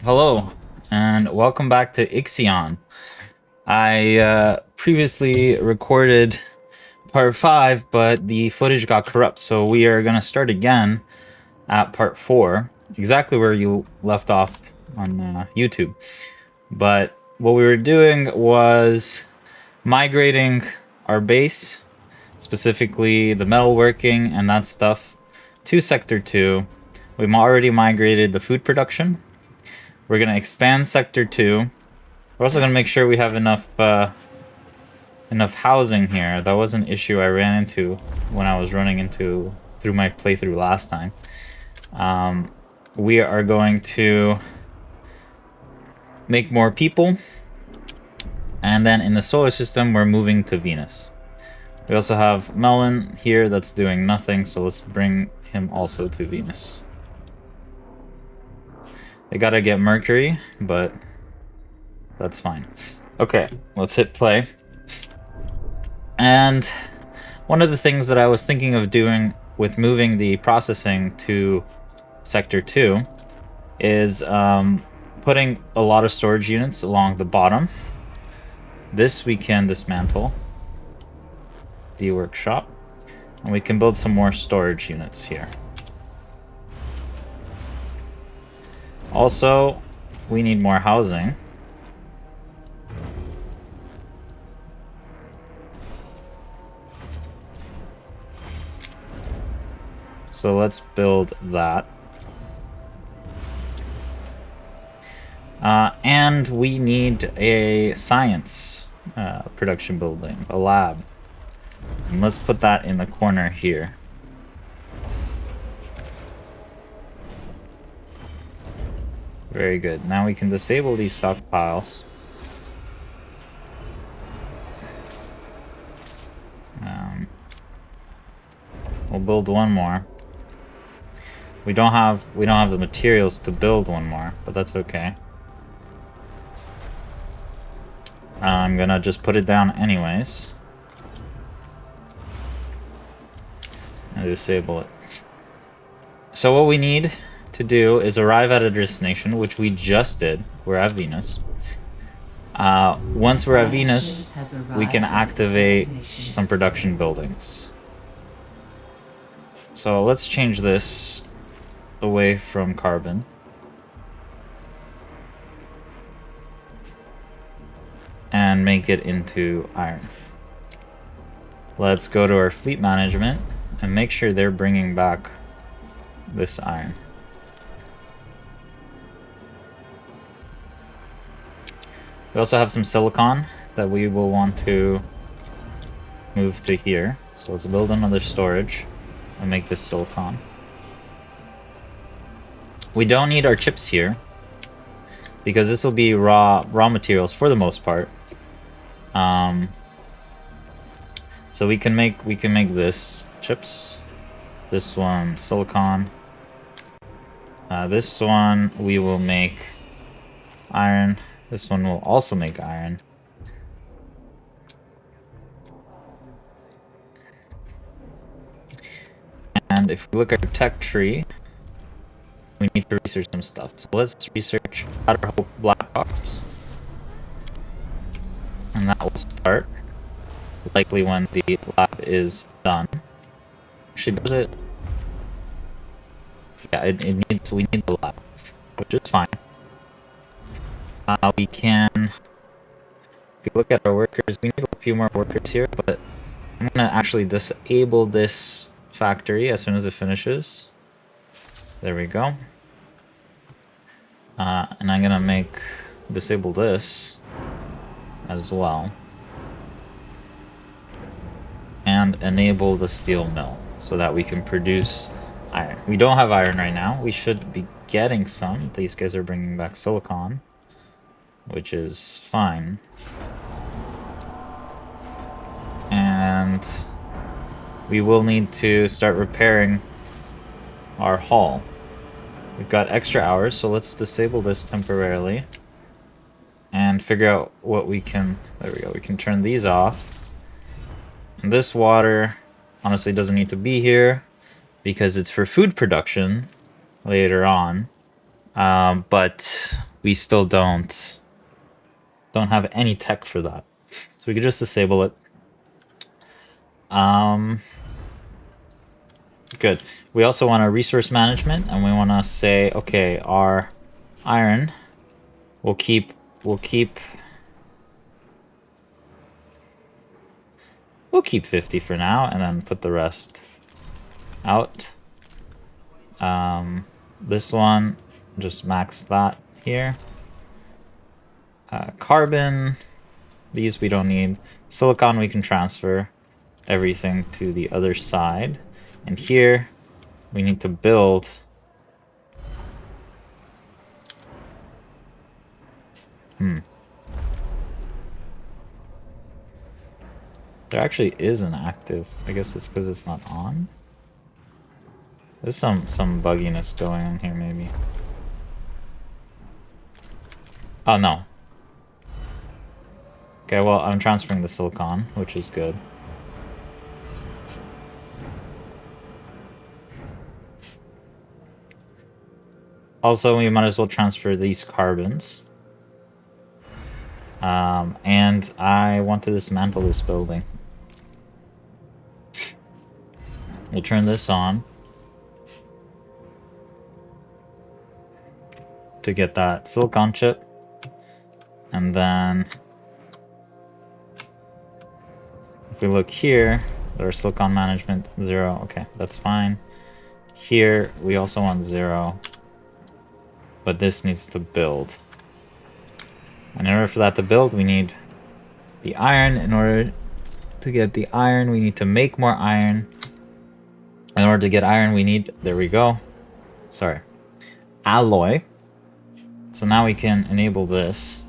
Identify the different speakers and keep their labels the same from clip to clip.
Speaker 1: Hello, and welcome back to Ixion. I previously recorded part 5, but the footage got corrupt, so we are going to start again at part 4, exactly where you left off on YouTube. But what we were doing was migrating our base, specifically the metalworking and that stuff, to Sector 2. We've already migrated the food production. We're going to expand Sector 2. We're also going to make sure we have enough housing here. That was an issue I ran into when I was running through my playthrough last time. We are going to make more people. And then in the solar system, we're moving to Venus. We also have Melon here that's doing nothing, so let's bring him also to Venus. They gotta get Mercury, but that's fine. Okay, let's hit play. And one of the things that I was thinking of doing with moving the processing to Sector 2 is putting a lot of storage units along the bottom. This we can dismantle. The workshop. And we can build some more storage units here. Also, we need more housing. So let's build that. And we need a science production building, a lab. And let's put that in the corner here. Very good. Now we can disable these stockpiles. We'll build one more. We don't have the materials to build one more, but that's okay. I'm gonna just put it down anyways. And disable it. So what we need to do is arrive at a destination, which we just did. We're at Venus. Once we're at Venus, we can activate some production buildings. So let's change this away from carbon. And make it into iron. Let's go to our fleet management and make sure they're bringing back this iron. We also have some silicon that we will want to move to here. So let's build another storage and make this silicon. We don't need our chips here because this will be raw materials for the most part. So we can make this chips. This one silicon. This one we will make iron. This one will also make iron. And if we look at our tech tree, we need to research some stuff. So let's research Outer Hope Black Box. And that will start likely when the lab is done. Actually, does it? Yeah, we need the lab, which is fine. We can, if you look at our workers, we need a few more workers here, but I'm gonna actually disable this factory as soon as it finishes. There we go. And I'm gonna disable this as well. And enable the steel mill so that we can produce iron. We don't have iron right now. We should be getting some. These guys are bringing back silicon, which is fine. And we will need to start repairing our hull. We've got extra hours, so let's disable this temporarily and figure out what we can. There we go. We can turn these off. And this water honestly doesn't need to be here because it's for food production later on. But we still don't have any tech for that. So we could just disable it. Good. We also want a resource management, and we want to say, okay, our iron, we'll keep 50 for now, and then put the rest out. This one, just max that here. Carbon, these we don't need. Silicon, we can transfer everything to the other side. And here, we need to build. There actually is an active. I guess it's because it's not on. There's some bugginess going on here, maybe. Oh, no. Okay, well, I'm transferring the silicon, which is good. Also, we might as well transfer these carbons. And I want to dismantle this building. We'll turn this on to get that silicon chip. And then if we look here, there's silicon management 0. Okay, that's fine. Here, we also want 0. But this needs to build. And in order for that to build, we need the iron. In order to get the iron, we need to make more iron. In order to get iron, we need, there we go. Sorry. Alloy. So now we can enable this.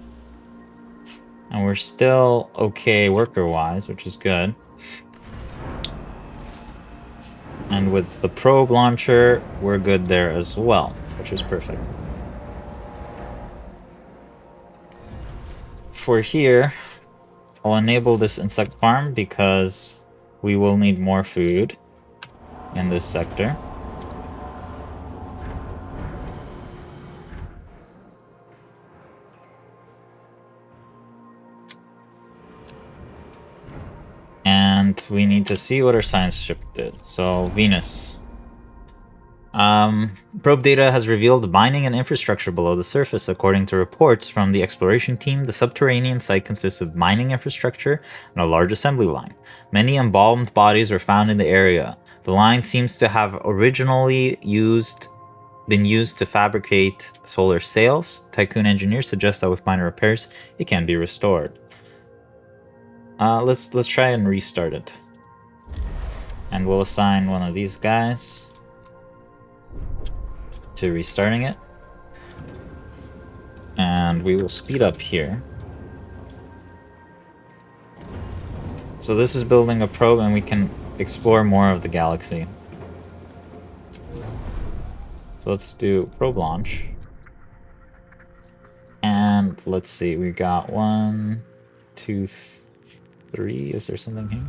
Speaker 1: And we're still okay worker-wise, which is good. And with the probe launcher, we're good there as well, which is perfect. For here, I'll enable this insect farm because we will need more food in this sector. And we need to see what our science ship did. So, Venus. Probe data has revealed mining and infrastructure below the surface. According to reports from the exploration team, the subterranean site consists of mining infrastructure and a large assembly line. Many embalmed bodies were found in the area. The line seems to have originally been used to fabricate solar sails. Tycoon engineers suggest that with minor repairs, it can be restored. Let's try and restart it. And we'll assign one of these guys to restarting it. And we will speed up here. So this is building a probe, and we can explore more of the galaxy. So let's do probe launch. And let's see, we got 1, 2, 3. Is there something here?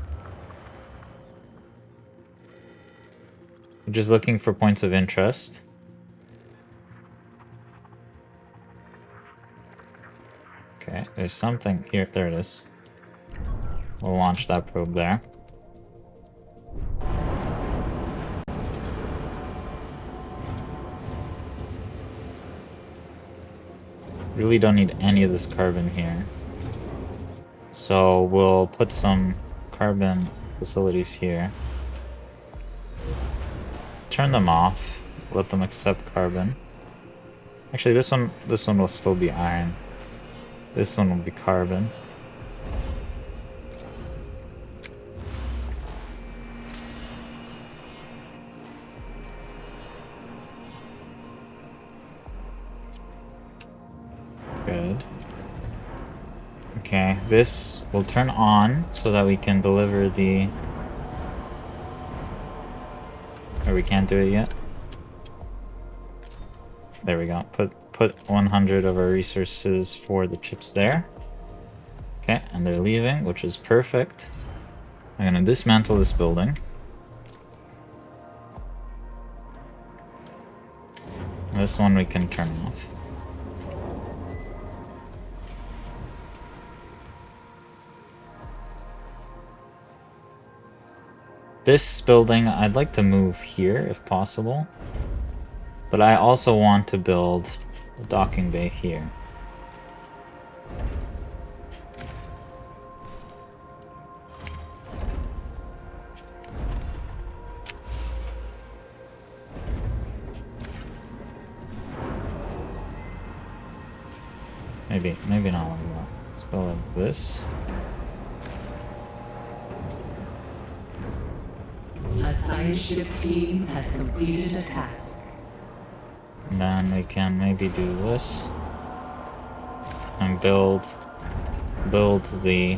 Speaker 1: I'm just looking for points of interest. Okay, there's something here. There it is. We'll launch that probe there. Really don't need any of this carbon here. So we'll put some carbon facilities here. Turn them off. Let them accept carbon. Actually, this one will still be iron. This one will be carbon. Good. Okay, this will turn on so that we can deliver the... Or we can't do it yet. There we go. Put 100 of our resources for the chips there. Okay, and they're leaving, which is perfect. I'm gonna dismantle this building. This one we can turn off. This building, I'd like to move here if possible. But I also want to build a docking bay here. Maybe not like that. Let's go like this.
Speaker 2: A science ship team has completed a task.
Speaker 1: And then we can maybe do this. And build the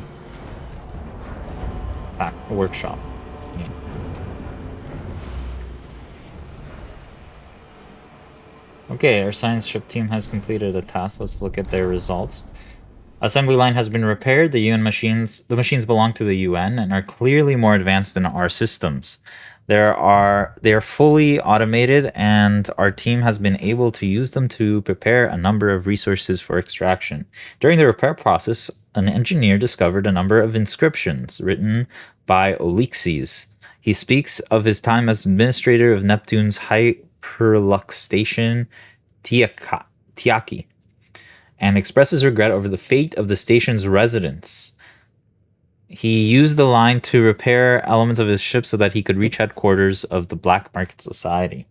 Speaker 1: workshop. Yeah. Okay, our science ship team has completed a task. Let's look at their results. Assembly line has been repaired. The machines belong to the UN and are clearly more advanced than our systems. They are fully automated, and our team has been able to use them to prepare a number of resources for extraction. During the repair process, an engineer discovered a number of inscriptions written by Olixes. He speaks of his time as administrator of Neptune's Hyperlux station, Tiaki, and expresses regret over the fate of the station's residents. He used the line to repair elements of his ship so that he could reach headquarters of the Black Market Society.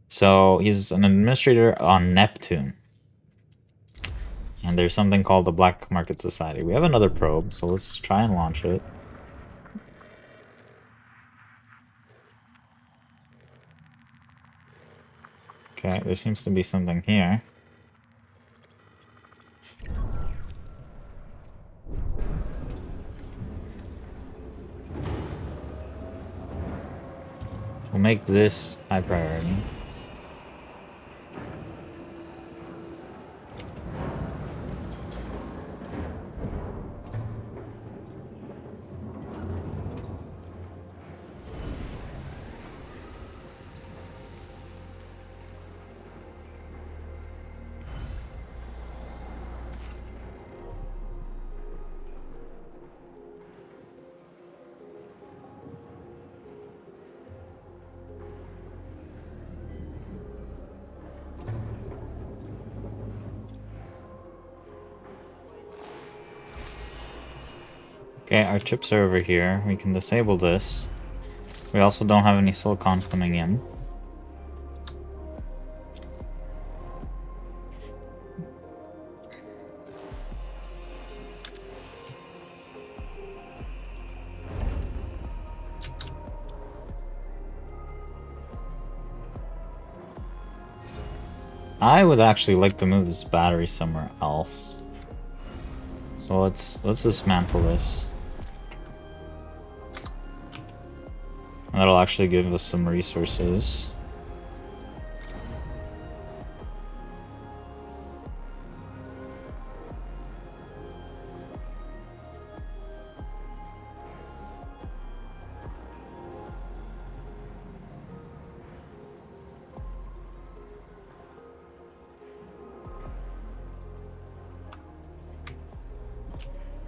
Speaker 1: So he's an administrator on Neptune. And there's something called the Black Market Society. We have another probe, so let's try and launch it. Okay, there seems to be something here. We'll make this high priority. Okay, our chips are over here. We can disable this. We also don't have any silicon coming in. I would actually like to move this battery somewhere else. So let's dismantle this. And that'll actually give us some resources.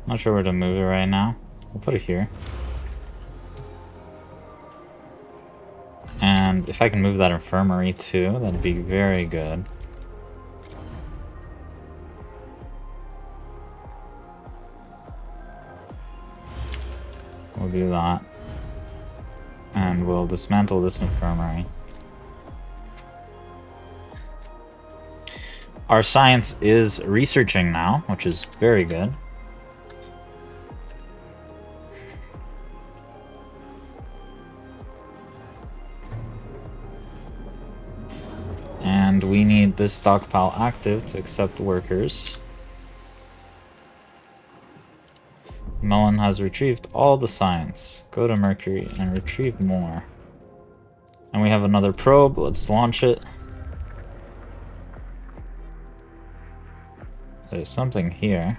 Speaker 1: Not sure where to move it right now. We'll put it here. And if I can move that infirmary too, that'd be very good. We'll do that. And we'll dismantle this infirmary. Our science is researching now, which is very good. And we need this stockpile active to accept workers. Melon has retrieved all the science. Go to Mercury and retrieve more. And we have another probe. Let's launch it. There's something here.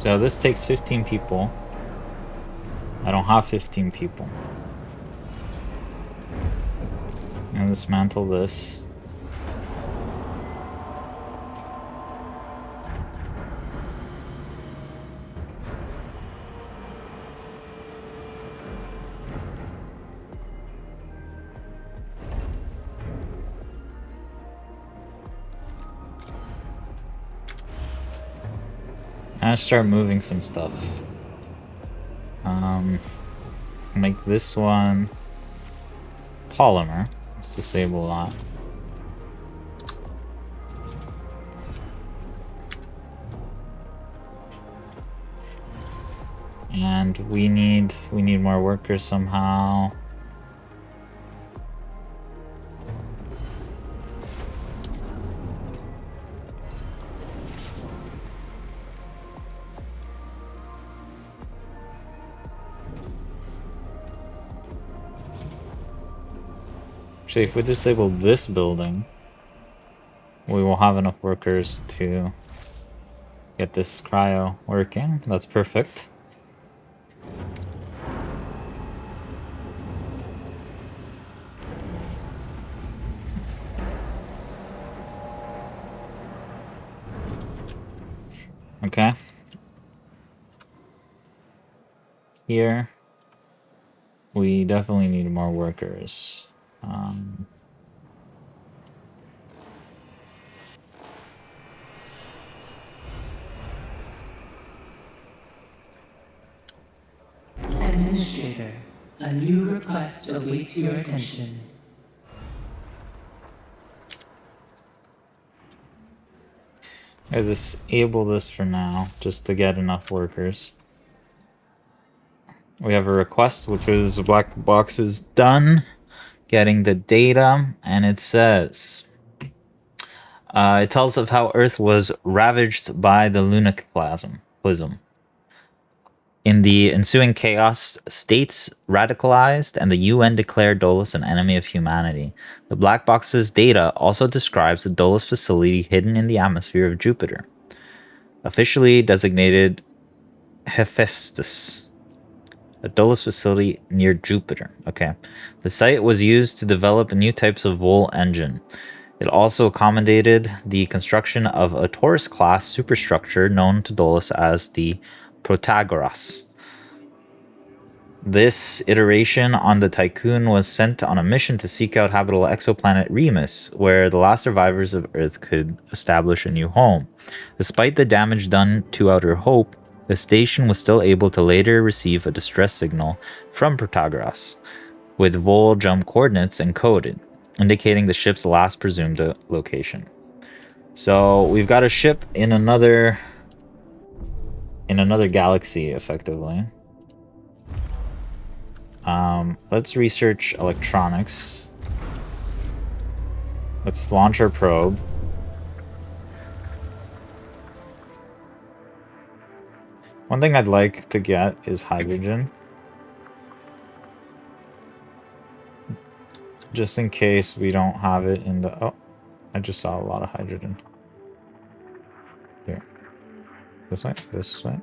Speaker 1: So this takes 15 people. I don't have 15 people. And dismantle this. And I start moving some stuff. Make this one polymer. Let's disable that. And we need more workers somehow. Actually, if we disable this building, we will have enough workers to get this cryo working. That's perfect. Okay. Here, we definitely need more workers.
Speaker 2: Administrator, a new request awaits your attention.
Speaker 1: I disable this for now, just to get enough workers. We have a request, which is black boxes done, getting the data, and it says, it tells of how Earth was ravaged by the lunacplasm. In the ensuing chaos, states radicalized and the UN declared Dolus an enemy of humanity. The black box's data also describes the Dolus facility hidden in the atmosphere of Jupiter, officially designated Hephaestus. A Dolus facility near Jupiter. Okay. The site was used to develop new types of wool engine. It also accommodated the construction of a Taurus-class superstructure known to Dolus as the Protagoras. This iteration on the Tycoon was sent on a mission to seek out habitable exoplanet Remus, where the last survivors of Earth could establish a new home. Despite the damage done to Outer Hope, the station was still able to later receive a distress signal from Protagoras, with vol jump coordinates encoded, indicating the ship's last presumed location. So we've got a ship in another galaxy, effectively. Let's research electronics. Let's launch our probe. One thing I'd like to get is hydrogen. Just in case we don't have it in the... Oh, I just saw a lot of hydrogen. Here. This way? This way?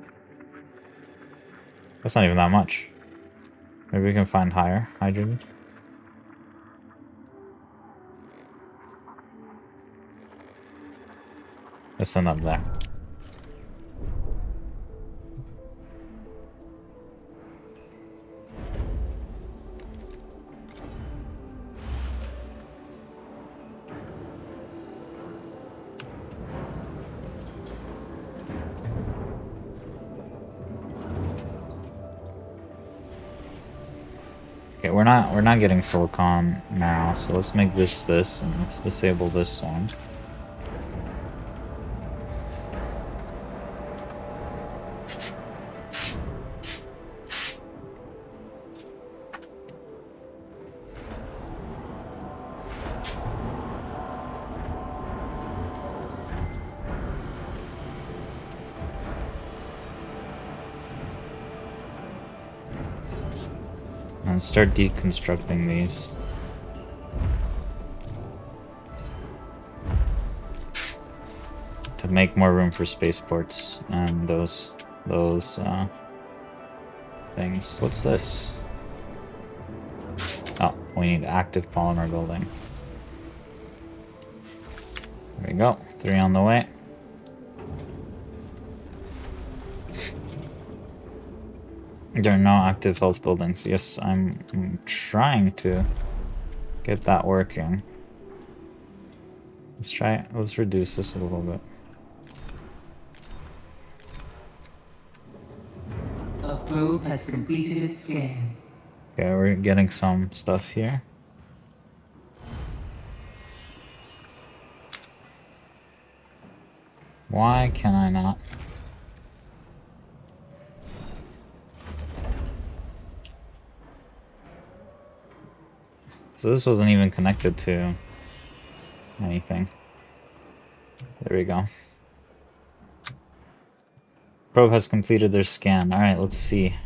Speaker 1: That's not even that much. Maybe we can find higher hydrogen. Let's send up there. Okay, we're not getting silicon now, so let's make this, and let's disable this one. And start deconstructing these. To make more room for spaceports and those those things. What's this? Oh, we need active polymer building. There we go. 3 on the way. There are no active health buildings. Yes, I'm trying to get that working. Let's reduce this a little bit.
Speaker 2: A probe has completed its scan.
Speaker 1: Okay, we're getting some stuff here. Why can I not? So this wasn't even connected to anything. There we go. Probe has completed their scan. Alright, let's see.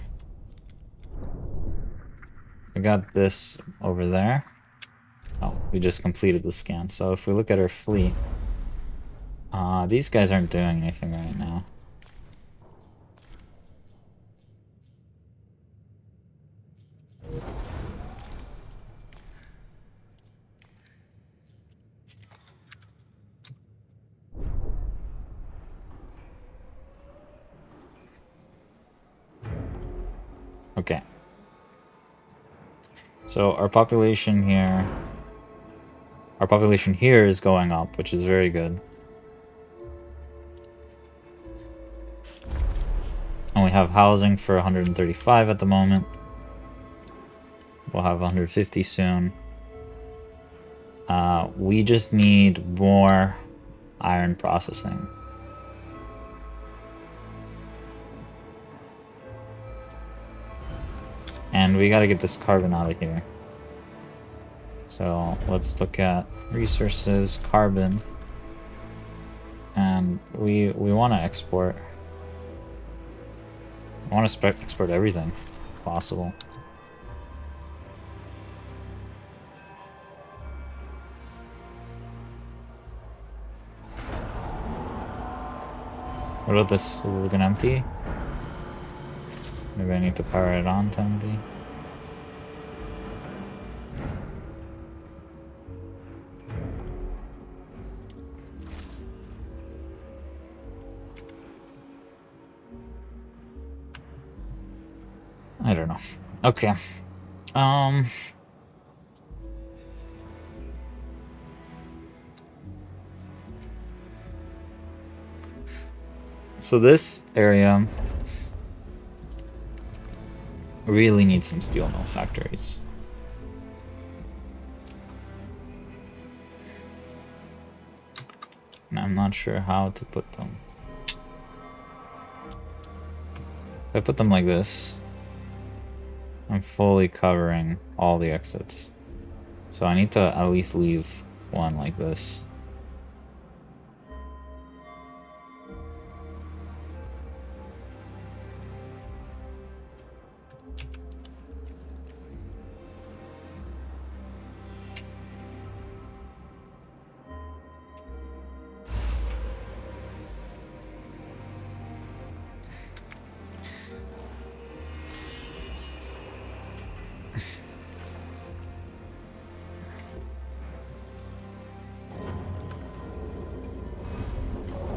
Speaker 1: We got this over there. Oh, we just completed the scan. So if we look at our fleet, these guys aren't doing anything right now. Okay. So our population here is going up, which is very good. And we have housing for 135 at the moment. We'll have 150 soon. We just need more iron processing. And we gotta get this carbon out of here. So let's look at resources, carbon. And we want to export. I want to export everything possible. What about this? Is it looking empty? Maybe I need to power it on to empty. I don't know. Okay. So this area really needs some steel mill factories. And I'm not sure how to put them. If I put them like this, I'm fully covering all the exits. So I need to at least leave one like this.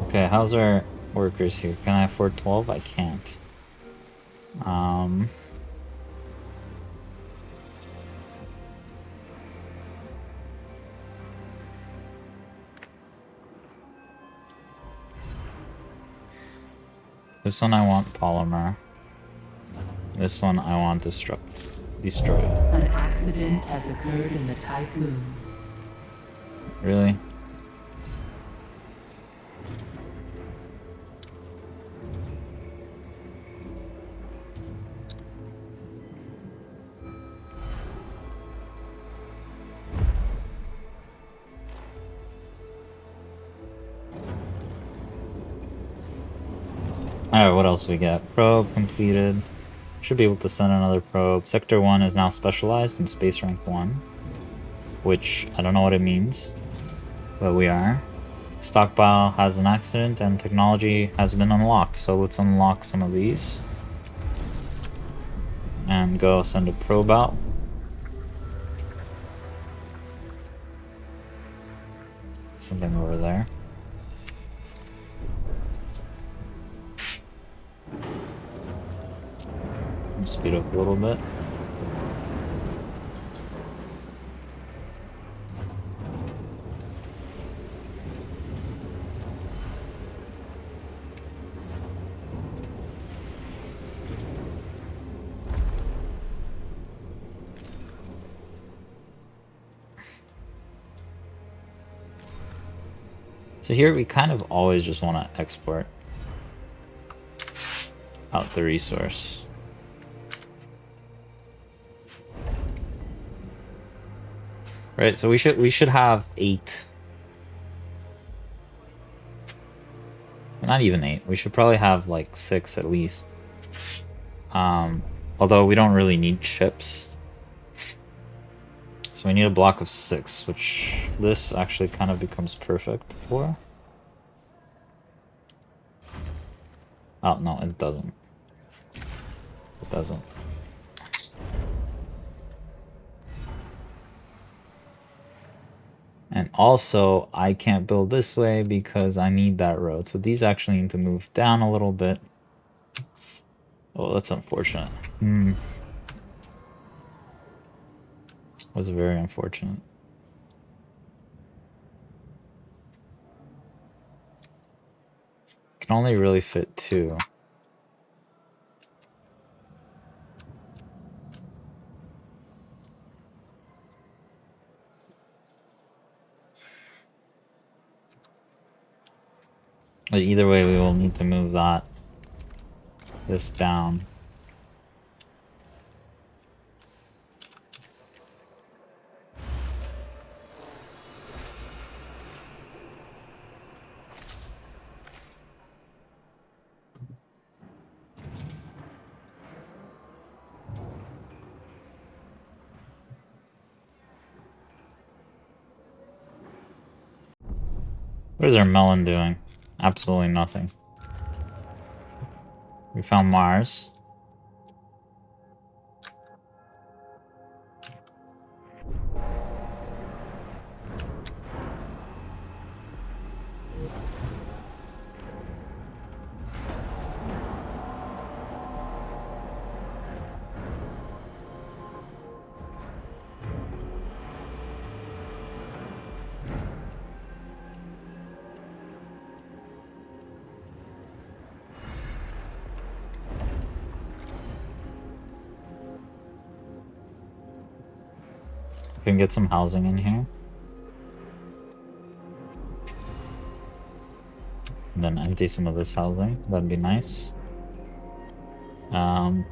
Speaker 1: Okay, how's our workers here? Can I afford 12? I can't. This one I want polymer. This one I want destroy.
Speaker 2: An accident has occurred in the Typhoon.
Speaker 1: Really? Alright, what else we got? Probe completed. Should be able to send another probe. Sector 1 is now specialized in space rank 1. Which, I don't know what it means. But we are. Stockpile has an accident and technology has been unlocked. So let's unlock some of these. And go send a probe out. Something over there. Speed up a little bit. So here we kind of always just want to export out the resource. Right, so we should have 8. Not even 8. We should probably have like 6 at least. Although we don't really need chips. So we need a block of 6, which this actually kind of becomes perfect for. Oh, no, it doesn't. It doesn't. And also, I can't build this way because I need that road. So these actually need to move down a little bit. Oh, that's unfortunate. Was very unfortunate. Can only really fit 2. But either way, we will need to move this down. What is our melon doing? Absolutely nothing. We found Mars. We can get some housing in here. And then empty some of this housing. That'd be nice.
Speaker 2: A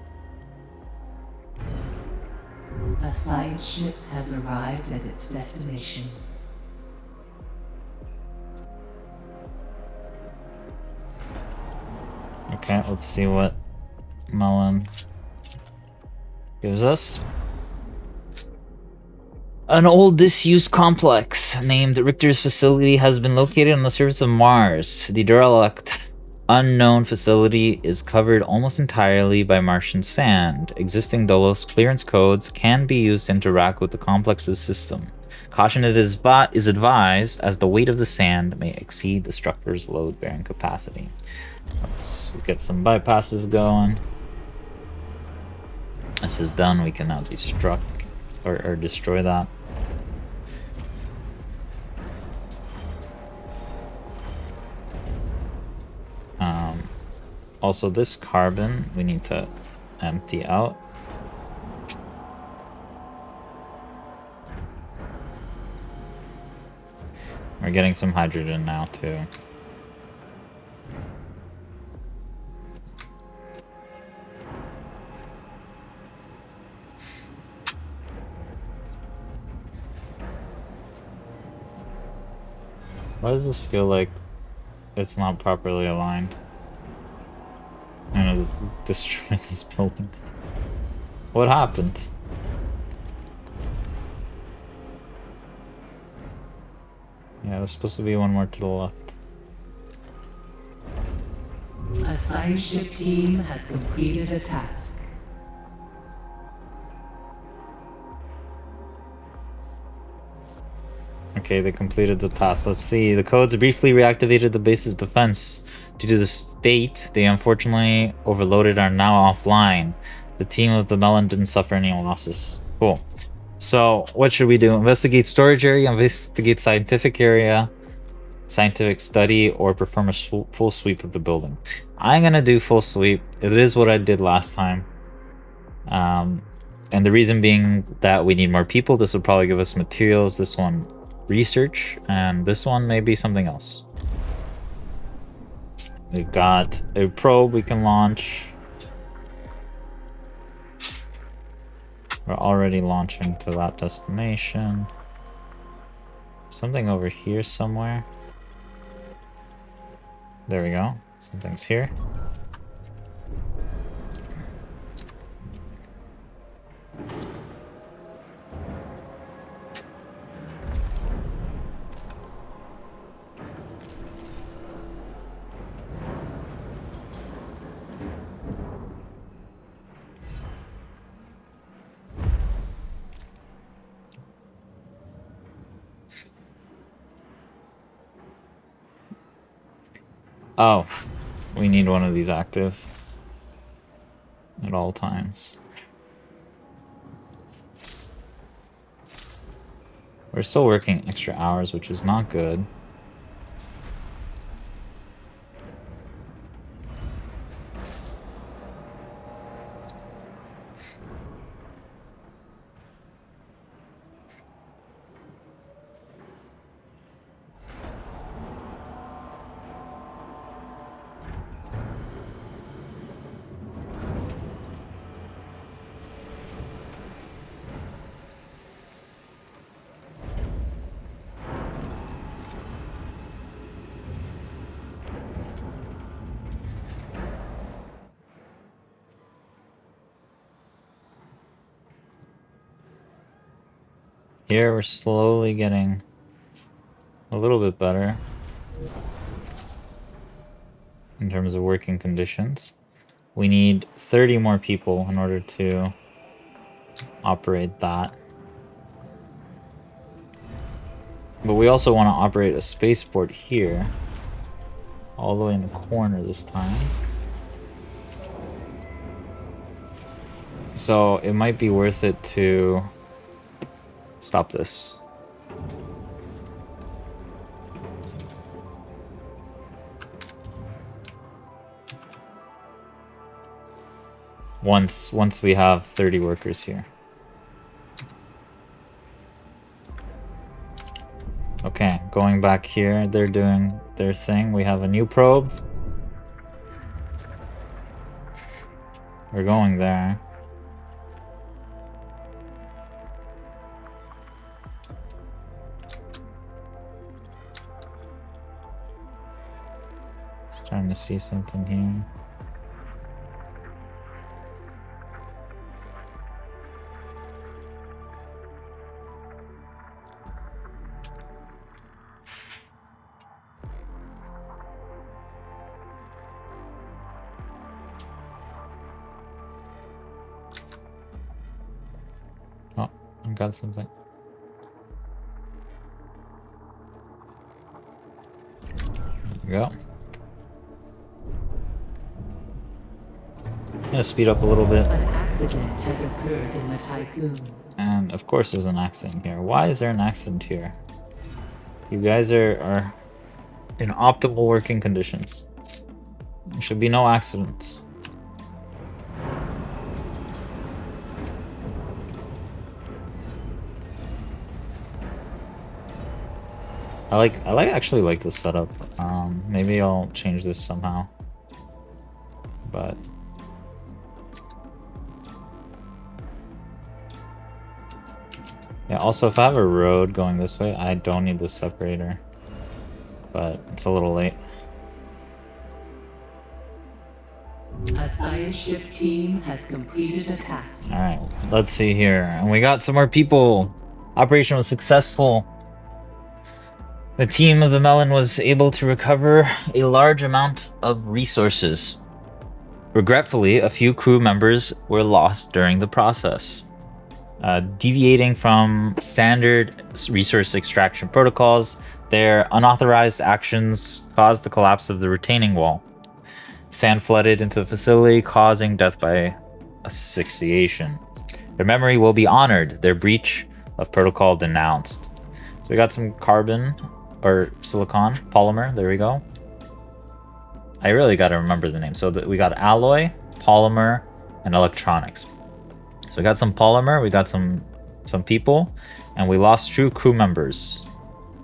Speaker 2: side ship has arrived at its destination.
Speaker 1: Okay, let's see what Melon gives us. An old disused complex named Richter's facility has been located on the surface of Mars. The derelict unknown facility is covered almost entirely by Martian sand. Existing Dolos clearance codes can be used to interact with the complex's system. Caution is advised as the weight of the sand may exceed the structure's load-bearing capacity. Let's get some bypasses going. This is done. We can now destruct or destroy that. Also, this carbon we need to empty out. We're getting some hydrogen now too. Why does this feel like it's not properly aligned? I'm gonna destroy this building. What happened? Yeah, it was supposed to be one more to the left.
Speaker 2: A science ship team has completed a task.
Speaker 1: Okay, they completed the task. Let's see. The codes briefly reactivated the base's defense. Due to the state, they unfortunately overloaded are now offline. The team of the Melon didn't suffer any losses. Cool. So, what should we do? Investigate storage area, investigate scientific area, scientific study, or perform a full sweep of the building. I'm gonna do full sweep. It is what I did last time. And the reason being that we need more people. This will probably give us materials. This one, research, and this one may be something else. We've got a probe we can launch. We're already launching to that destination. Something over here somewhere. There we go. Something's here. Oh, we need one of these active at all times. We're still working extra hours, which is not good. Here we're slowly getting a little bit better in terms of working conditions. We need 30 more people in order to operate that. But we also want to operate a spaceport here, all the way in the corner this time. So it might be worth it to stop this. Once we have 30 workers here. Okay, going back here, they're doing their thing. We have a new probe. We're going there. Starting to see something here. Oh, I got something. There we go. I'm gonna speed up a little bit.
Speaker 2: An accident has occurred in the Tycoon.
Speaker 1: And of course there's an accident here. Why is there an accident here? You guys are in optimal working conditions. There should be no accidents. I actually like this setup. Maybe I'll change this somehow. But yeah, also if I have a road going this way, I don't need the separator. But it's a little late.
Speaker 2: A science ship team has completed a task.
Speaker 1: Alright, let's see here. And we got some more people. Operation was successful. The team of the Melon was able to recover a large amount of resources. Regretfully, a few crew members were lost during the process. Deviating from standard resource extraction protocols, their unauthorized actions caused the collapse of the retaining wall. Sand flooded into the facility, causing death by asphyxiation. Their memory will be honored, their breach of protocol denounced. So we got some carbon, or silicon, polymer, there we go. I really got to remember the name. So we got alloy, polymer, and electronics. So we got some polymer, we got some people, and we lost 2 crew members,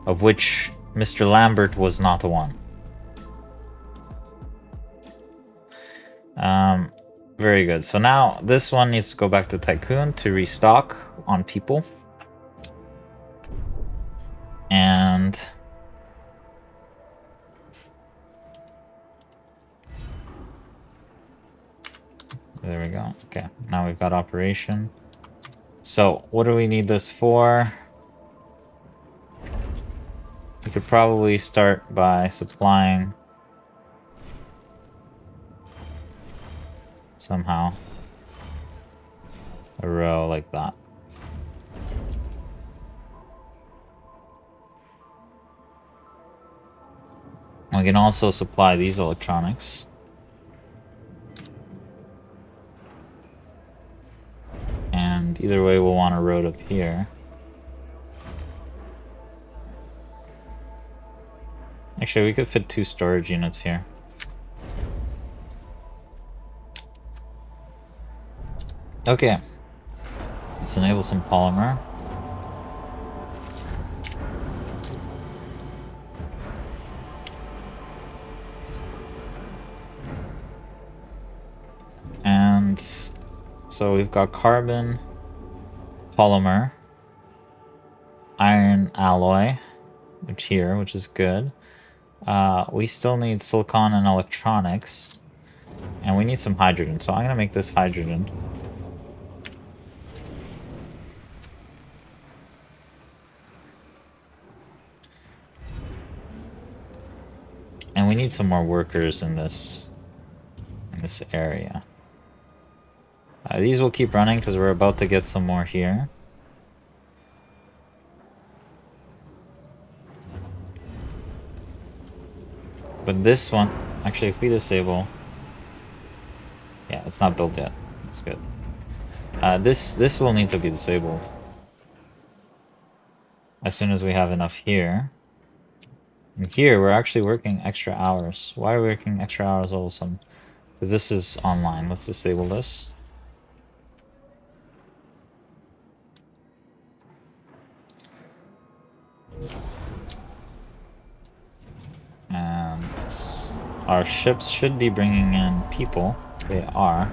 Speaker 1: of which Mr. Lambert was not one. Very good. So now this one needs to go back to Tycoon to restock on people. And there we go. Okay, now we've got operation. So what do we need this for? We could probably start by supplying somehow a row like that. We can also supply these electronics. And either way, we'll want a road up here. Actually, we could fit 2 storage units here. Okay. Let's enable some polymer. And so we've got carbon, polymer, iron alloy, which is good. We still need silicon and electronics, and we need some hydrogen. So I'm gonna make this hydrogen. And we need some more workers in this area. These will keep running because we're about to get some more here. But this one, actually, if we disable, yeah, it's not built yet. That's good. This will need to be disabled as soon as we have enough here. And here, we're actually working extra hours. Why are we working extra hours all of a sudden? Because this is online. Let's disable this. And our ships should be bringing in people. They are.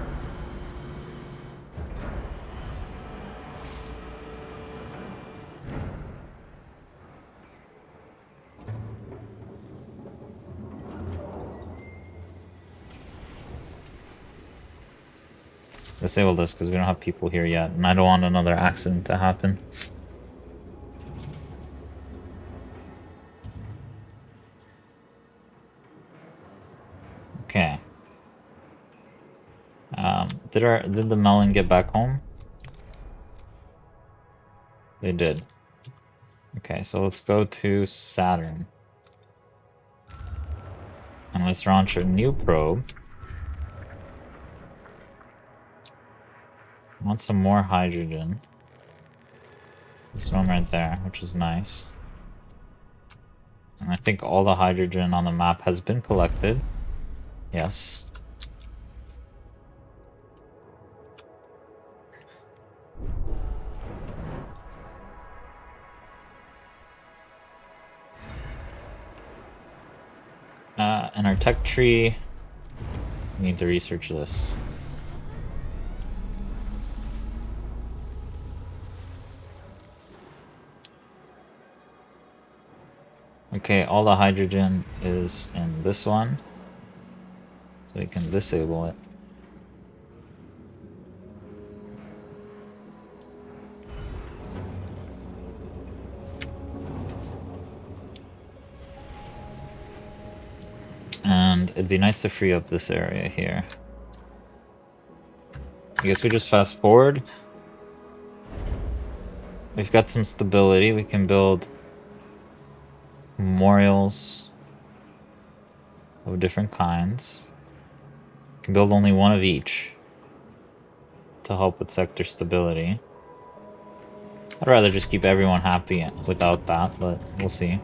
Speaker 1: Disable this because we don't have people here yet, and I don't want another accident to happen. Okay. Did the melon get back home? They did. Okay, so let's go to Saturn. And let's launch a new probe. I want some more hydrogen. This one right there, which is nice. And I think all the hydrogen on the map has been collected. Yes. And our tech tree, we need to research this. Okay, all the hydrogen is in this one, so we can disable it. And it'd be nice to free up this area here. I guess we just fast forward. We've got some stability. We can build memorials of different kinds. We can build only one of each to help with sector stability. I'd rather just keep everyone happy without that, but we'll see.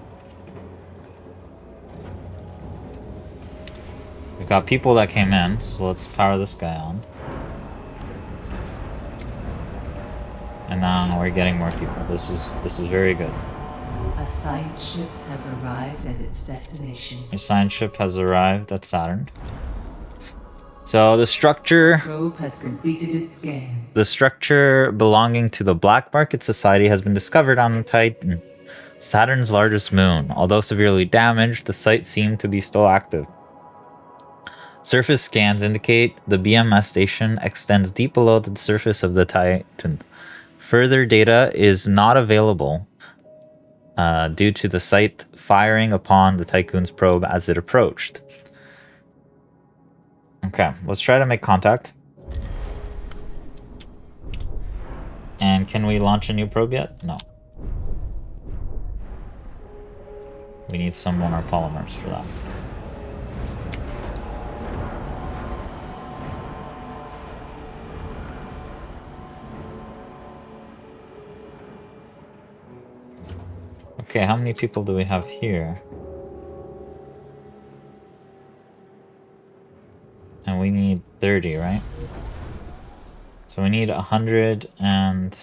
Speaker 1: We've got people that came in, so let's power this guy on. And now we're getting more people. This is very good.
Speaker 2: A science ship has arrived at its destination.
Speaker 1: A science ship has arrived at Saturn. So the structure...
Speaker 2: Probe has completed its scan.
Speaker 1: The structure belonging to the Black Market Society has been discovered on the Titan, Saturn's largest moon. Although severely damaged, the site seemed to be still active. Surface scans indicate the BMS station extends deep below the surface of the Titan. Further data is not available due to the site firing upon the Tycoon's probe as it approached. Okay, let's try to make contact. And can we launch a new probe yet? No. We need some lunar polymers for that. Okay, how many people do we have here? And we need 30, right? So we need 100 and...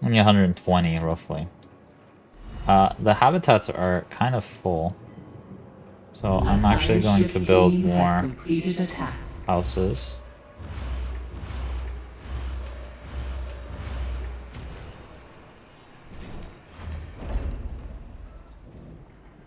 Speaker 1: only 120, roughly. The habitats are kind of full. So I'm actually going to build more houses.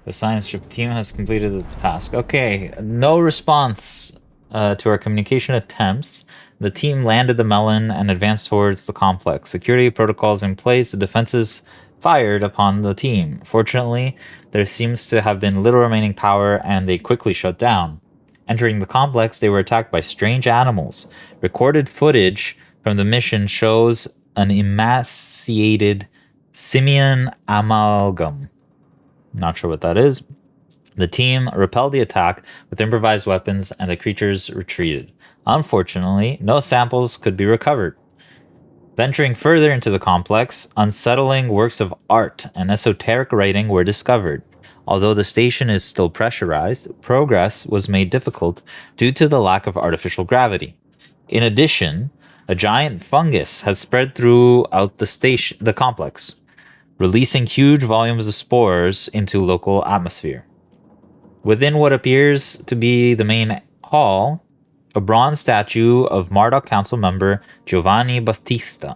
Speaker 1: The science ship team has completed the task. Okay, no response to our communication attempts. The team landed the melon and advanced towards the complex. Security protocols in place, the defenses fired upon the team. Fortunately, there seems to have been little remaining power and they quickly shut down. Entering the complex, they were attacked by strange animals. Recorded footage from the mission shows an emaciated simian amalgam. Not sure what that is. The team repelled the attack with improvised weapons and the creatures retreated. Unfortunately, no samples could be recovered. Venturing further into the complex, unsettling works of art and esoteric writing were discovered. Although the station is still pressurized, progress was made difficult due to the lack of artificial gravity. In addition, a giant fungus has spread throughout the complex, releasing huge volumes of spores into local atmosphere. Within what appears to be the main hall, a bronze statue of Marduk Council member Giovanni Battista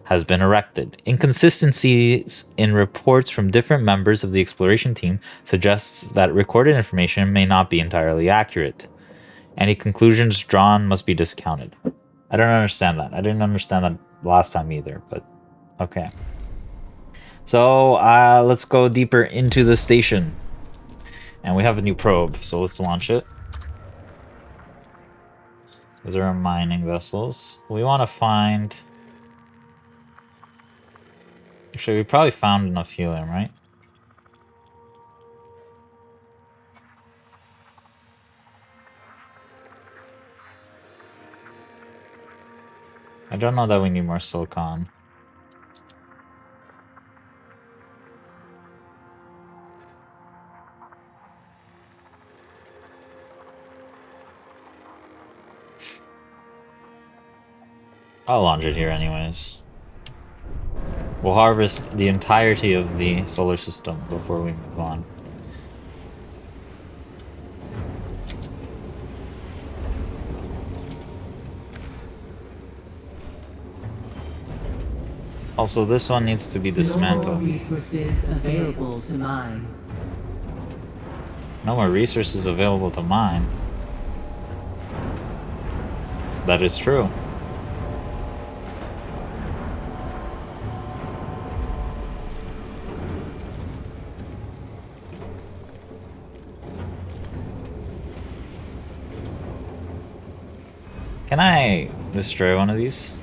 Speaker 1: has been erected. Inconsistencies in reports from different members of the exploration team suggests that recorded information may not be entirely accurate. Any conclusions drawn must be discounted. I don't understand that. I didn't understand that last time either, but okay. So let's go deeper into the station. And we have a new probe, so let's launch it. Those are our mining vessels. We want to find... Actually, we probably found enough helium, right? I don't know that we need more silicon. I'll launch it here anyways. We'll harvest the entirety of the solar system before we move on. Also, this one needs to be dismantled.
Speaker 2: No more resources available to mine.
Speaker 1: No more resources available to mine. That is true. Can I destroy one of these?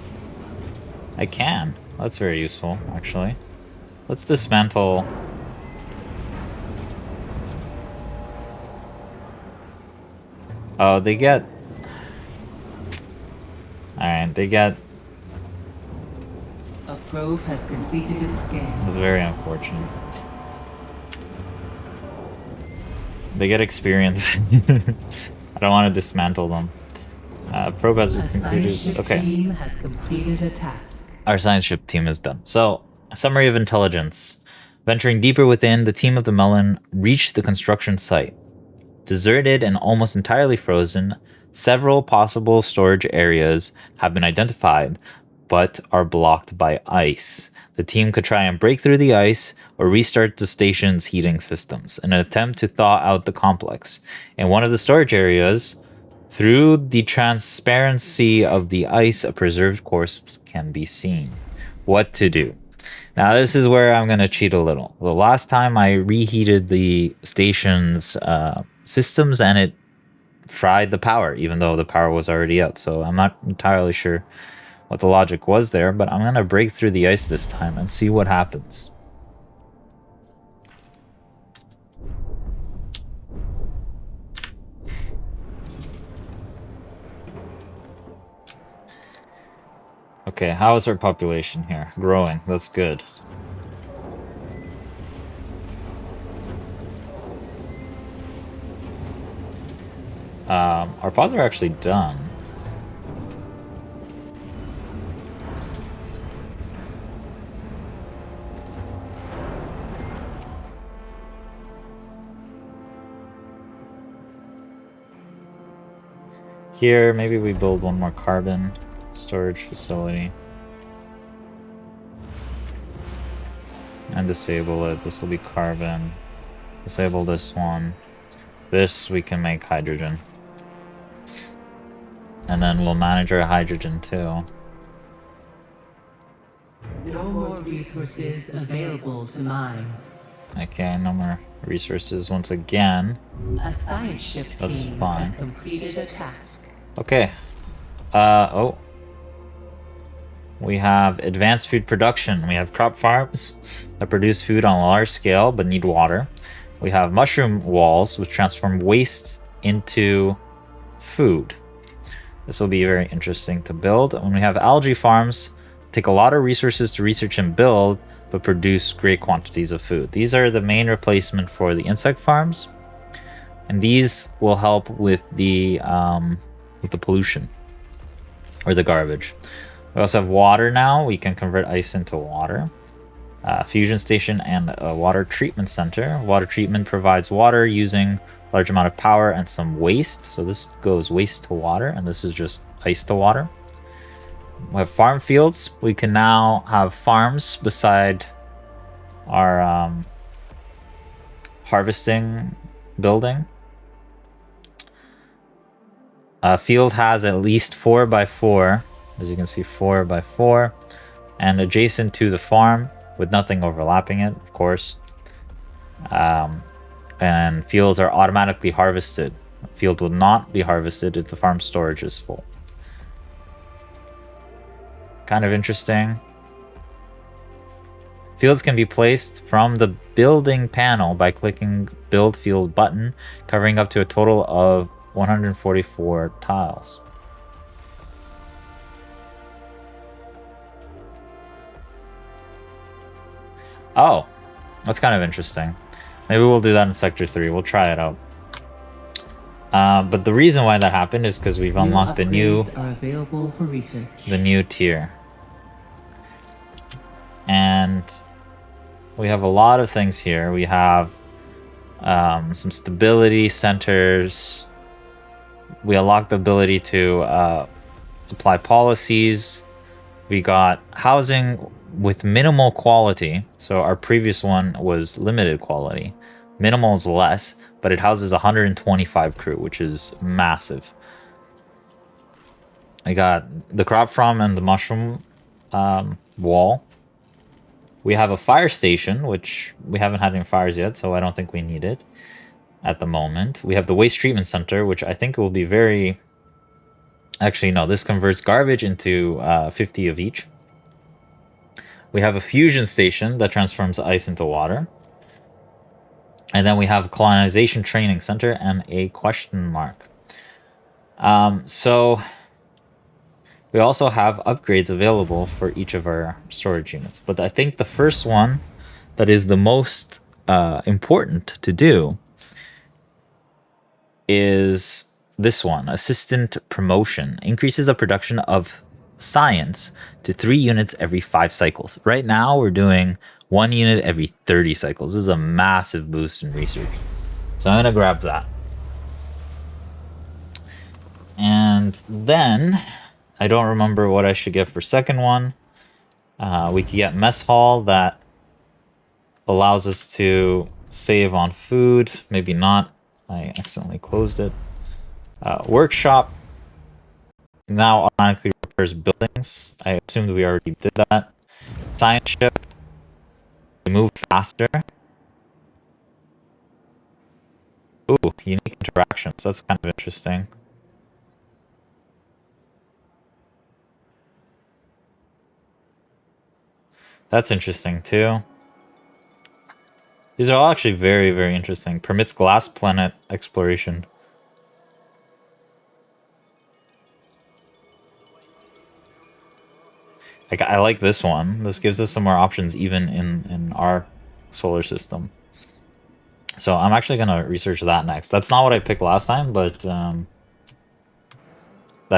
Speaker 1: I can. That's very useful, actually. Let's dismantle. Oh, they get... Alright, they get...
Speaker 2: A probe has completed its scan.
Speaker 1: It's very unfortunate. They get experience. I don't want to dismantle them. Probe has completed... Okay.
Speaker 2: Team has completed a task.
Speaker 1: Our science ship team is done. So, a summary of intelligence. Venturing deeper within, the team of the Melon reached the construction site. Deserted and almost entirely frozen, several possible storage areas have been identified, but are blocked by ice. The team could try and break through the ice or restart the station's heating systems in an attempt to thaw out the complex. In one of the storage areas, through the transparency of the ice, a preserved corpse can be seen. What to do? Now, this is where I'm going to cheat a little. The last time I reheated the station's systems and it fried the power, even though the power was already out. So I'm not entirely sure what the logic was there, but I'm going to break through the ice this time and see what happens. Okay, how is our population here? Growing, that's good. Our pods are actually done. Here, maybe we build one more carbon storage facility. And disable it. This will be carbon. Disable this one. This we can make hydrogen. And then we'll manage our hydrogen too.
Speaker 2: No more resources available to mine.
Speaker 1: Okay, no more resources once again.
Speaker 2: A science ship team has completed a task.
Speaker 1: Okay. Oh. We have advanced food production. We have crop farms that produce food on a large scale but need water. We have mushroom walls which transform waste into food. This will be very interesting to build. When we have algae farms, take a lot of resources to research and build, but produce great quantities of food. These are the main replacement for the insect farms, and these will help with the pollution or the garbage. We also have water now. We can convert ice into water. Fusion station and a water treatment center. Water treatment provides water using a large amount of power and some waste. So this goes waste to water, and this is just ice to water. We have farm fields. We can now have farms beside our harvesting building. A field has at least 4x4, as you can see, 4x4, and adjacent to the farm with nothing overlapping it, of course. And fields are automatically harvested. A field will not be harvested if the farm storage is full. Kind of interesting. Fields can be placed from the building panel by clicking Build Field button, covering up to a total of 144 tiles. Oh, that's kind of interesting. Maybe we'll do that in Sector 3. We'll try it out. But the reason why that happened is because we've unlocked the new tier. And we have a lot of things here. We have some stability centers. We unlocked the ability to apply policies. We got housing with minimal quality. So our previous one was limited quality. Minimal is less, but it houses 125 crew, which is massive. I got the crop farm and the mushroom wall. We have a fire station, which we haven't had any fires yet, so I don't think we need it at the moment. We have the waste treatment center, which I think will be very Actually, no, this converts garbage into 50 of each. We have a fusion station that transforms ice into water. And then we have a colonization training center and a question mark. So we also have upgrades available for each of our storage units. But I think the first one that is the most important to do is this one, assistant promotion. Increases the production of science to 3 units every 5 cycles. Right now, we're doing 1 unit every 30 cycles. This is a massive boost in research. So I'm going to grab that. And then, I don't remember what I should get for second one. We could get mess hall that allows us to save on food. Maybe not. I accidentally closed it. Workshop now automatically repairs buildings. I assumed we already did that. Science ship. We move faster. Ooh, unique interactions. That's kind of interesting. That's interesting too. These are all actually very, very interesting. Permits glass planet exploration. I like this one. This gives us some more options even in our solar system. So I'm actually going to research that next. That's not what I picked last time, but I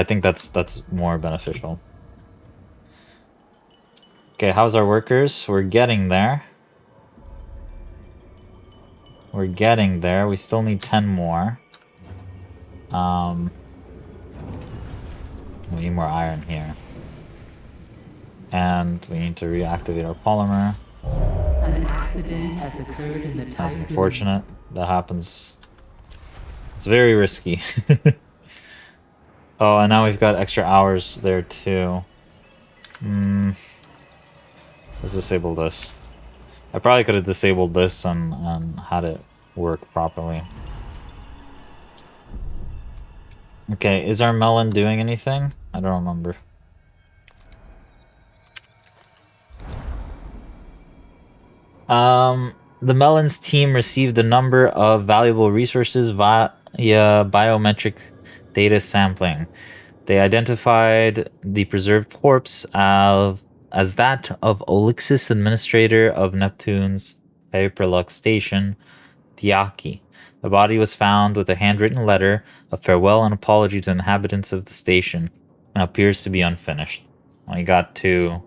Speaker 1: think that's more beneficial. Okay, how's our workers? We're getting there. We're getting there. We still need 10 more. We need more iron here. And we need to reactivate our polymer.
Speaker 2: An accident has occurred in the
Speaker 1: That's
Speaker 2: typhoon.
Speaker 1: unfortunate. That happens. It's very risky. Oh, and now we've got extra hours there too. Let's disable this. I probably could have disabled this and had it work properly. Okay, is our melon doing anything? I don't remember. The Melons team received a number of valuable resources via biometric data sampling. They identified the preserved corpse as that of Olixis, administrator of Neptune's Hyperlux station, Tiaki. The body was found with a handwritten letter of farewell and apology to the inhabitants of the station, and appears to be unfinished. We got two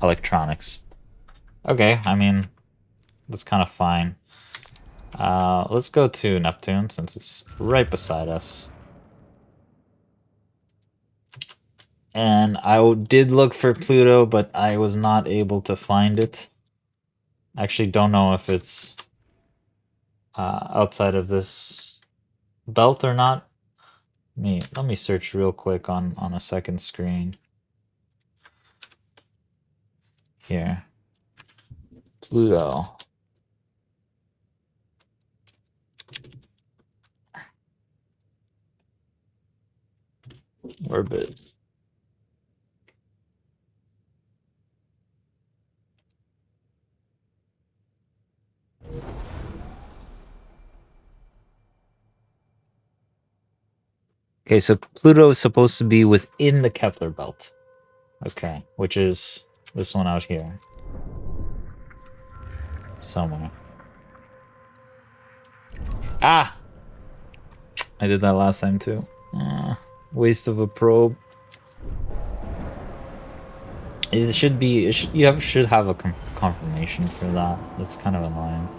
Speaker 1: electronics. Okay, I mean, that's kind of fine. Let's go to Neptune, since it's right beside us. And I did look for Pluto, but I was not able to find it. I actually don't know if it's outside of this belt or not. Let me search real quick on a second screen. Here. Pluto. Orbit. Okay, so Pluto is supposed to be within the Kepler belt. Okay, which is this one out here. Somewhere. Ah! I did that last time too. Waste of a probe. It should be. You should have a confirmation for that. That's kind of annoying.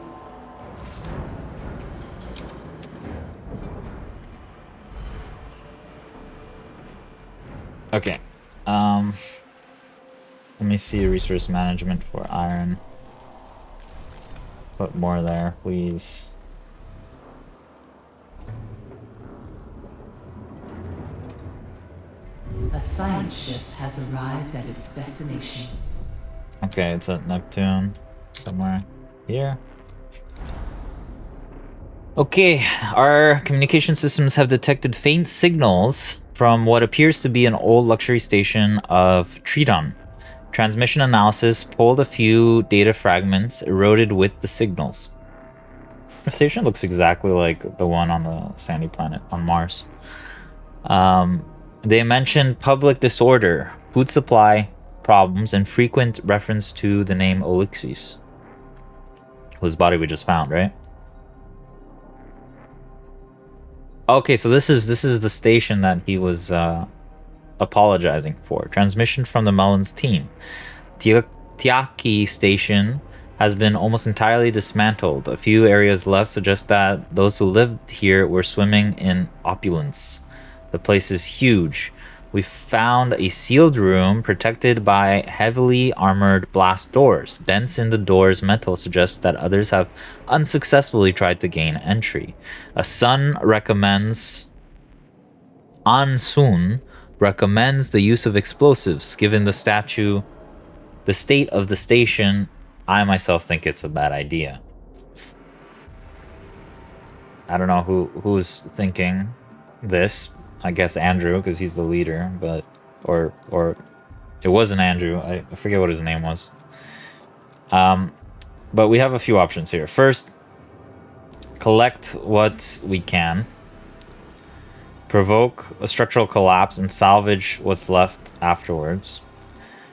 Speaker 1: Okay. Let me see resource management for iron. Put more there, please.
Speaker 2: A science ship has arrived at its destination.
Speaker 1: Okay, it's at Neptune. Somewhere here. Okay, our communication systems have detected faint signals from what appears to be an old luxury station of Triton. Transmission analysis pulled a few data fragments eroded with the signals. The station looks exactly like the one on the sandy planet on Mars. They mentioned public disorder, food supply problems, and frequent reference to the name Ixion, whose body we just found, right? Okay, so this is the station that he was apologizing for. Transmission from the Mullins team. Tiaki Station has been almost entirely dismantled. A few areas left suggest that those who lived here were swimming in opulence. The place is huge. We found a sealed room protected by heavily armored blast doors. Dents in the door's metal suggest that others have unsuccessfully tried to gain entry. Ansun recommends the use of explosives. Given the state of the station, I myself think it's a bad idea. I don't know who's thinking this. I guess Andrew, because he's the leader, but or it wasn't Andrew. I forget what his name was. But we have a few options here. First, collect what we can. Provoke a structural collapse and salvage what's left afterwards.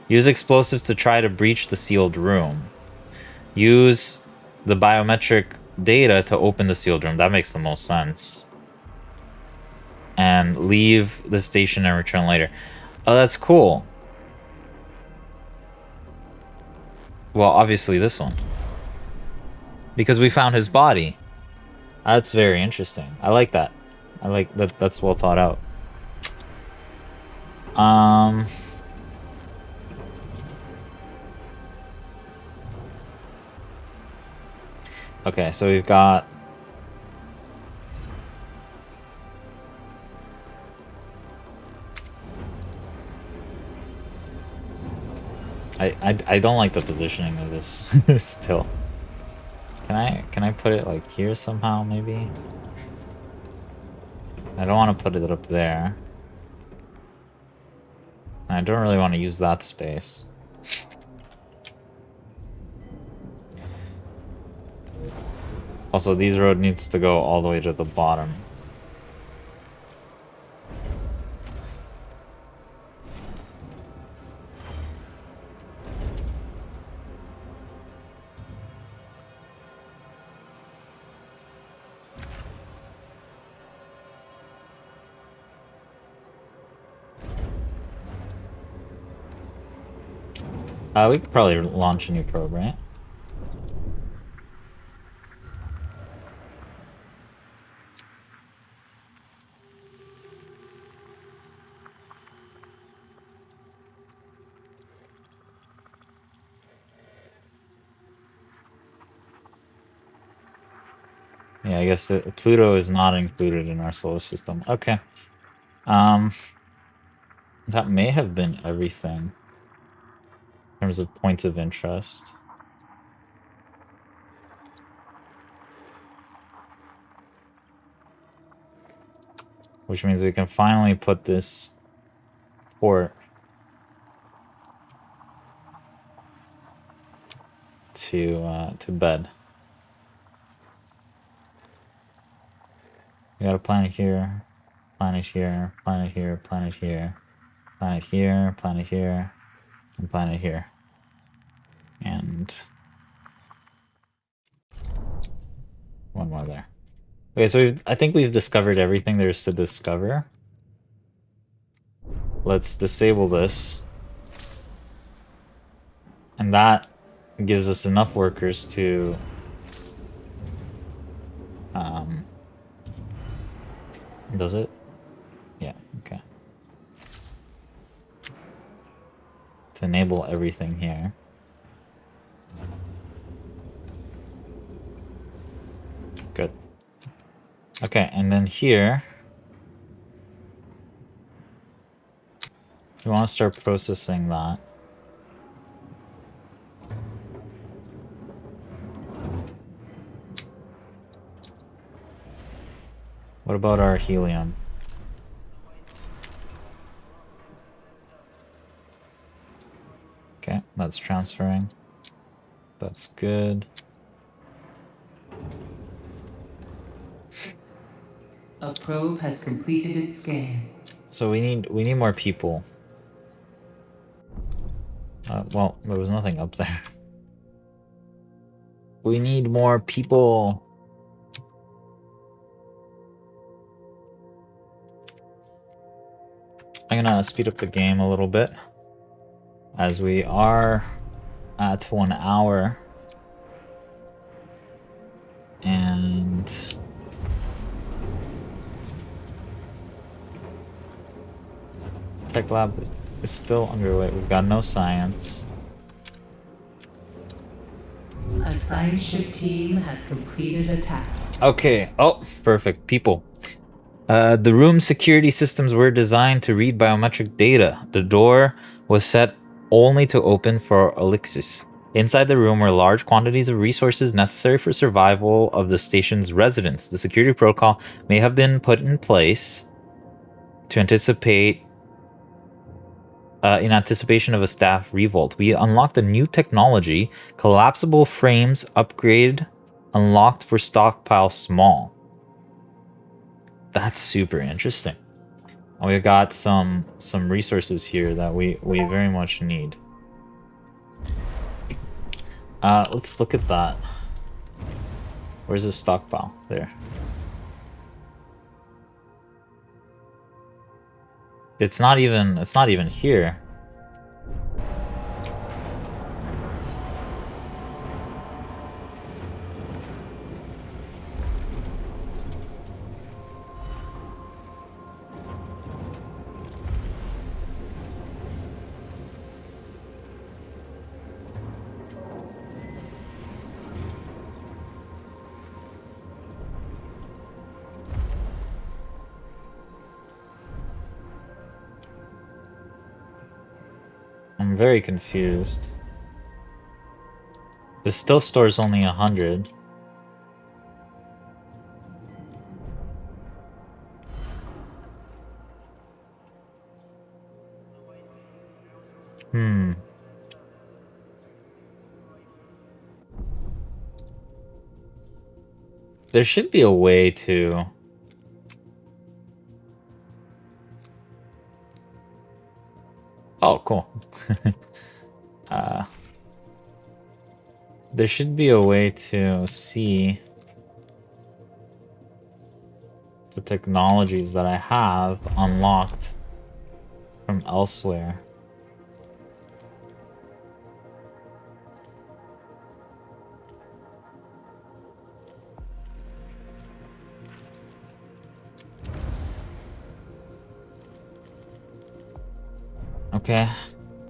Speaker 1: Use explosives to try to breach the sealed room. Use the biometric data to open the sealed room. That makes the most sense. And leave the station and return later. Oh, that's cool. Well, obviously this one. Because we found his body. That's very interesting. I like that. I like that. That's well thought out. Okay, so we've got... I don't like the positioning of this still. Can I put it like here somehow maybe? I don't want to put it up there. I don't really want to use that space. Also, these road needs to go all the way to the bottom. We could probably launch a new probe, right? Yeah, I guess Pluto is not included in our solar system. Okay. That may have been everything in terms of points of interest. Which means we can finally put this port to bed. We got a planet here, planet here, planet here, planet here, planet here, planet here, and planet here. And one more there. Okay, so I think we've discovered everything there is to discover. Let's disable this. And that gives us enough workers to does it? Yeah, okay. To enable everything here. Good. Okay, and then here we want to start processing that. What about our helium? That's transferring. That's good.
Speaker 2: A probe has completed its scan.
Speaker 1: So we need more people. Well, there was nothing up there. We need more people. I'm gonna speed up the game a little bit, as we are at 1 hour. And Tech Lab is still underway. We've got no science.
Speaker 2: A science ship team has completed a task.
Speaker 1: Okay. Oh, perfect. People. The room's security systems were designed to read biometric data. The door was set only to open for Elixis. Inside the room were large quantities of resources necessary for survival of the station's residents. The security protocol may have been put in place to anticipate in anticipation of a staff revolt. We unlocked a new technology, collapsible frames upgrade unlocked for stockpile small. That's super interesting. We got some resources here that we very much need. Let's look at that. Where's the stockpile? There. It's not even here. I'm very confused. This still stores only 100. There should be a way to... Oh, cool. There should be a way to see the technologies that I have unlocked from elsewhere. Okay.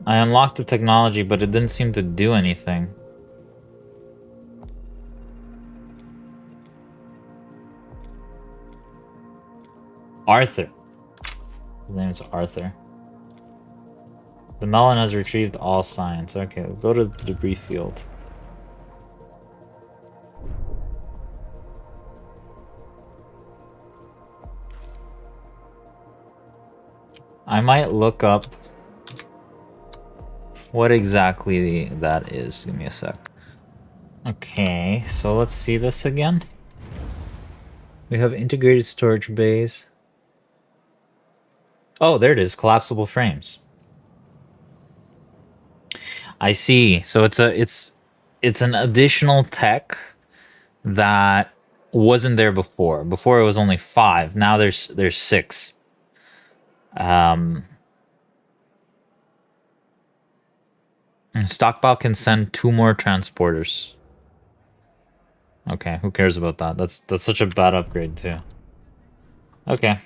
Speaker 1: I unlocked the technology, but it didn't seem to do anything. Arthur. His name is Arthur. The melon has retrieved all signs. Okay, we'll go to the debris field. I might look up what exactly that is. Give me a sec. Okay, so let's see this again. We have integrated storage bays. Oh, there it is. Collapsible frames. I see. So it's an additional tech that wasn't there before. Before it was only 5. Now there's 6. Stockpile can send 2 more transporters. Okay, who cares about that? That's such a bad upgrade too. Okay.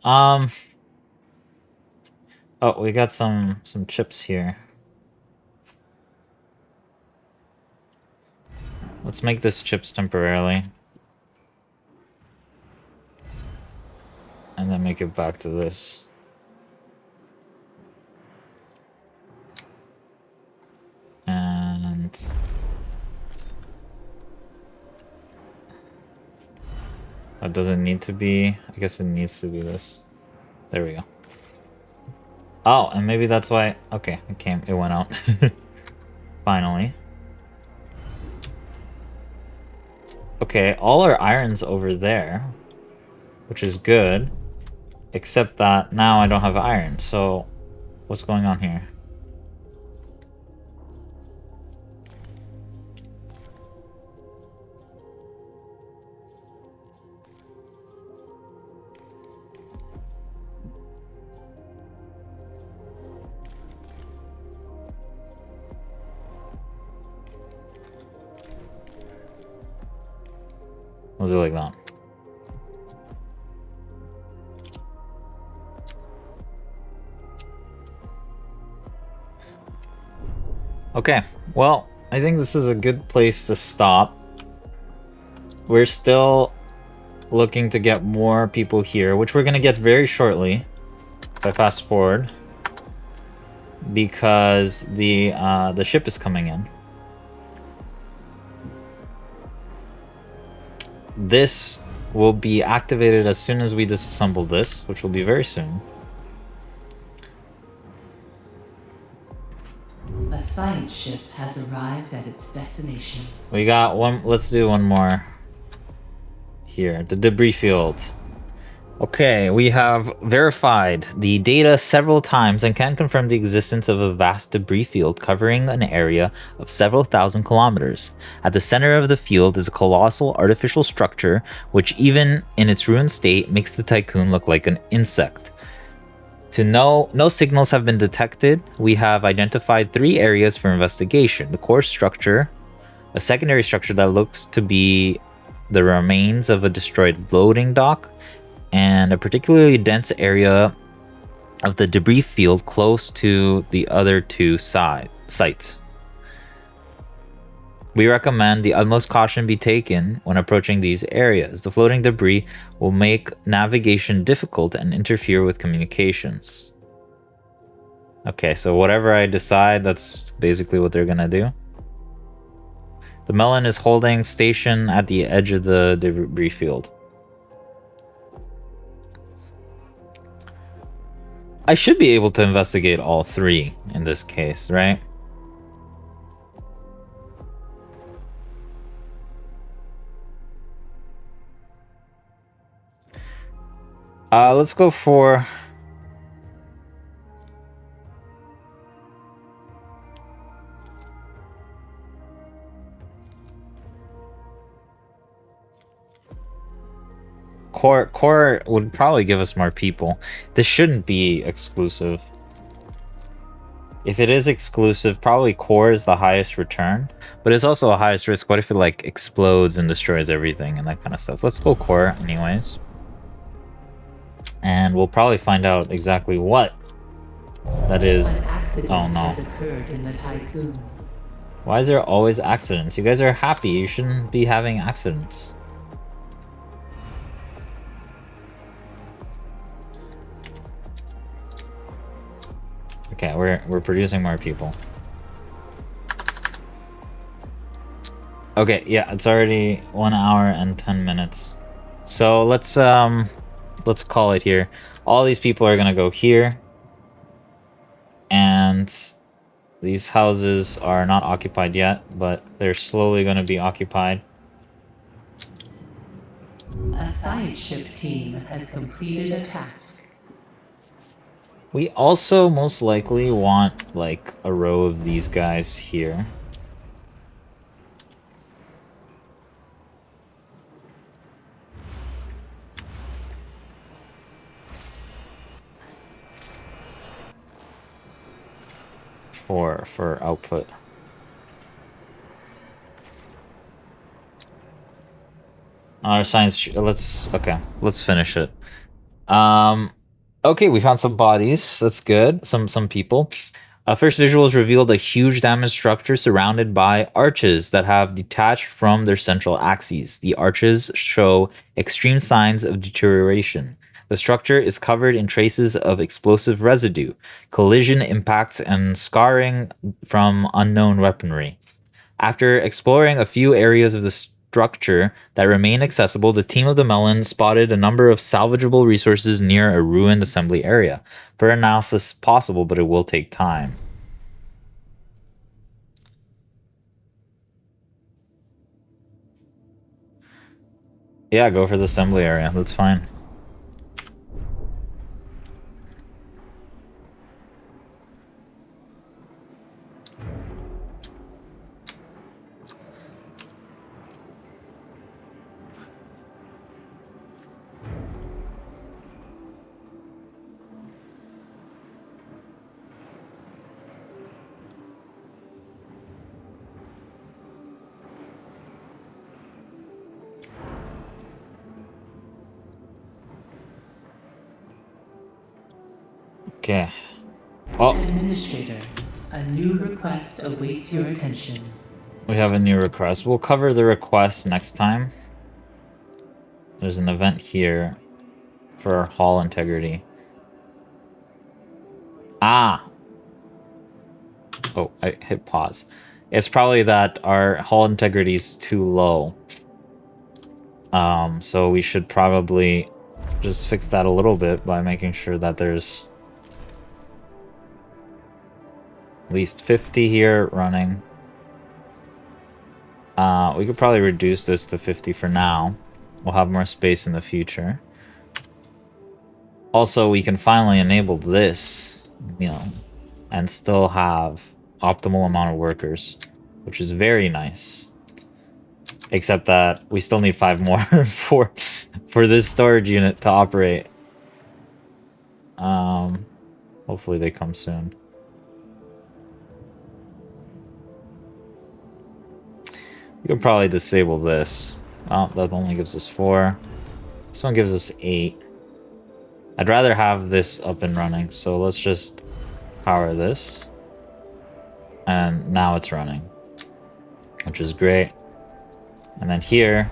Speaker 1: Oh, we got some chips here. Let's make this chips temporarily. And then make it back to this. And... that doesn't need to be... I guess it needs to be this. There we go. Oh, and maybe that's why... Okay, it went out. Finally. Okay, all our iron's over there, which is good. Except that now I don't have iron, so what's going on here? We'll do like that. Okay, well, I think this is a good place to stop. We're still looking to get more people here, which we're gonna get very shortly if I fast forward, because the ship is coming in. This will be activated as soon as we disassemble this, which will be very soon.
Speaker 2: A science ship has arrived at its destination.
Speaker 1: We got one. Let's do one more here. The debris field. Okay, we have verified the data several times and can confirm the existence of a vast debris field covering an area of several thousand kilometers. At the center of the field is a colossal artificial structure, which even in its ruined state makes the Tycoon look like an insect. No signals have been detected. We have identified 3 areas for investigation. The core structure, a secondary structure that looks to be the remains of a destroyed loading dock, and a particularly dense area of the debris field close to the other 2 sites. We recommend the utmost caution be taken when approaching these areas. The floating debris will make navigation difficult and interfere with communications. Okay, so whatever I decide, that's basically what they're gonna do. The Melon is holding station at the edge of the debris field. I should be able to investigate all 3 in this case, right? Let's go for... Core would probably give us more people. This shouldn't be exclusive. If it is exclusive, probably core is the highest return, but it's also the highest risk. What if it like explodes and destroys everything and that kind of stuff? Let's go core anyways. And we'll probably find out exactly what that is.
Speaker 2: An accident
Speaker 1: Oh no.
Speaker 2: has occurred in the Tycoon.
Speaker 1: Why is there always accidents? You guys are happy. You shouldn't be having accidents. Okay, we're producing more people. Okay, yeah, it's already 1 hour and 10 minutes. So let's call it here. All these people are gonna go here. And these houses are not occupied yet, but they're slowly gonna be occupied.
Speaker 2: A science ship team has completed a task.
Speaker 1: We also most likely want like a row of these guys here. For output. Our science, let's finish it. Okay, we found some bodies. That's good. Some people. First visuals revealed a huge damaged structure surrounded by arches that have detached from their central axes. The arches show extreme signs of deterioration. The structure is covered in traces of explosive residue, collision impacts, and scarring from unknown weaponry. After exploring a few areas of the structure that remain accessible, the team of the Melon spotted a number of salvageable resources near a ruined assembly area. Further analysis possible, but it will take time. Yeah, go for the assembly area. That's fine. Okay. Oh,
Speaker 2: Administrator, a new request awaits your attention.
Speaker 1: we have a new request. We'll cover the request next time. There's an event here for our hall integrity. Ah! Oh, I hit pause. It's probably that our hall integrity is too low. So we should probably just fix that a little bit by making sure that there's at least 50 here running. We could probably reduce this to 50 for now. We'll have more space in the future. Also, we can finally enable this, you know, and still have optimal amount of workers, which is very nice. Except that we still need 5 more for this storage unit to operate. Hopefully they come soon. We could probably disable this. Oh, that only gives us 4. This one gives us 8. I'd rather have this up and running, so let's just power this. And now it's running, which is great. And then here,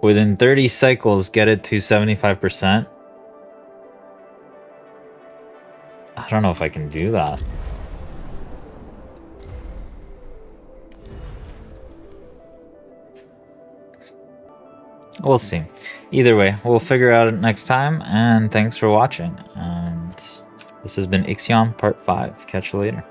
Speaker 1: within 30 cycles, get it to 75%. I don't know if I can do that. We'll see. Either way, we'll figure out it next time, and thanks for watching. And this has been Ixion Part 5. Catch you later.